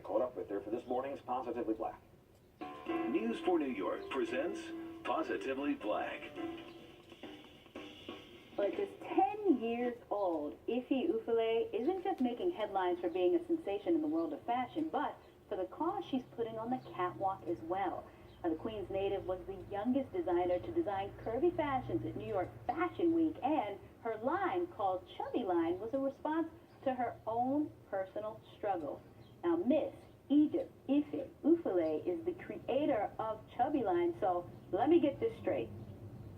caught up with her for this morning's Positively Black. News for New York presents Positively Black. Well, just 10 years old, Chubiiline isn't just making headlines for being a sensation in the world of fashion, but for the cause she's putting on the catwalk as well. The Queens native was the youngest designer to design curvy fashions at New York Fashion Week, and her line, called Chubiiline, was a response to her own personal struggle. Now, Miss Egypt Chubiiline is the creator of Chubiiline, so let me get this straight.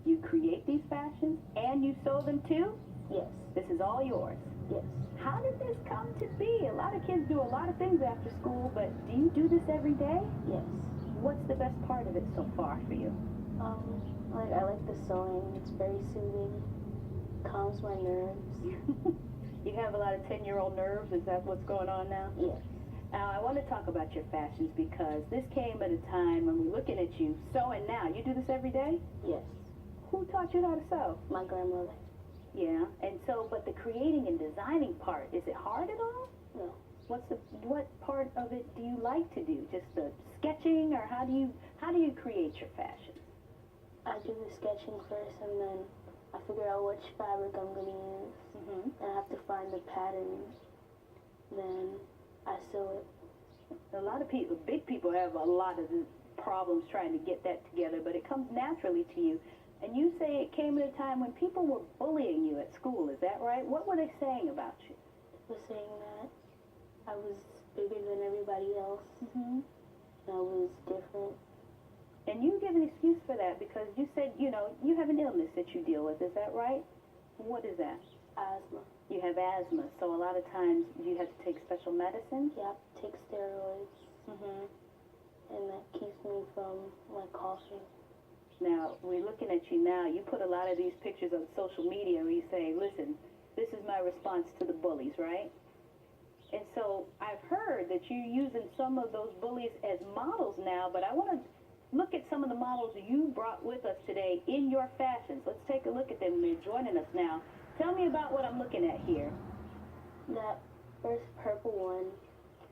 You create these fashions and you sew them too? Yes. This is all yours? Yes. How did this come to be? A lot of kids do a lot of things after school, but do you do this every day? Yes. What's the best part of it so far for you? I like the sewing. It's very soothing. Calms my nerves. You have a lot of 10-year-old nerves? Is that what's going on now? Yes. Now, I want to talk about your fashions because this came at a time when we're looking at you sewing now. You do this every day? Yes. Who taught you how to sew? My grandmother. Yeah, and so, but the creating and designing part, is it hard at all? No. What part of it do you like to do? Just the sketching, or how do you create your fashion? I do the sketching first, and then I figure out which fabric I'm going to use. And I have to find the pattern. Then I sew it. A lot of people, big people, have a lot of problems trying to get that together, but it comes naturally to you. And you say it came at a time when people were bullying you at school. Is that right? What were they saying about you? They were saying that I was bigger than everybody else. And I was different. And you give an excuse for that because you said, you have an illness that you deal with. Is that right? What is that? Asthma. You have asthma, so a lot of times you have to take special medicine? Yep, take steroids. And that keeps me from, coughing. Now, we're looking at you now. You put a lot of these pictures on social media where you say, listen, this is my response to the bullies, right? And so I've heard that you're using some of those bullies as models now, but I want to look at some of the models you brought with us today in your fashions. Let's take a look at them. They're joining us now. Tell me about what I'm looking at here. That first purple one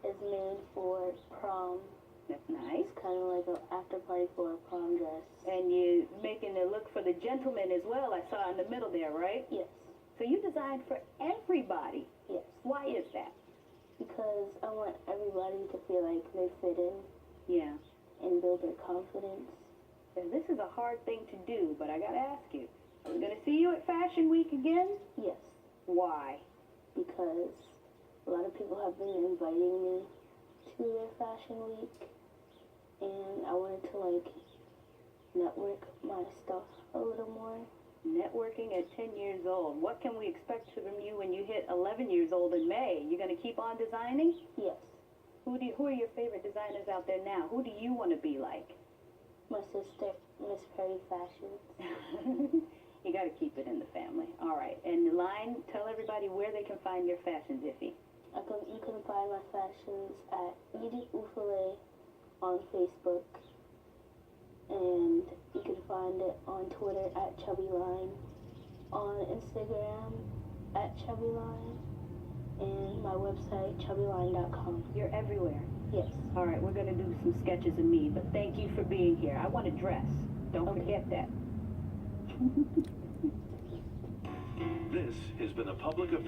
is made for prom. That's nice. It's kind of like an after party for a prom dress. And you're making it look for the gentlemen as well. I saw in the middle there, right? Yes. So you designed for everybody. Yes. Why is that? Because I want everybody to feel like they fit in. Yeah. And build their confidence. And this is a hard thing to do, but I got to ask you. Are we going to see you at Fashion Week again? Yes. Why? Because a lot of people have been inviting me to their Fashion Week. And I wanted to, network my stuff a little more. Networking at 10 years old. What can we expect from you when you hit 11 years old in May? You going to keep on designing? Yes. Who are your favorite designers out there now? Who do you want to be like? My sister, Miss Perry Fashions. You got to keep it in the family. All right. And the line, tell everybody where they can find your fashions, Iffy. You can find my fashions at Edith Chubiiline on Facebook. And you can find it on Twitter at Chubiiline, on Instagram at Chubiiline, and my website, chubiiline.com. You're everywhere. Yes. All right, we're going to do some sketches of me, but thank you for being here. I want to dress. Don't forget that. This has been a public affairs.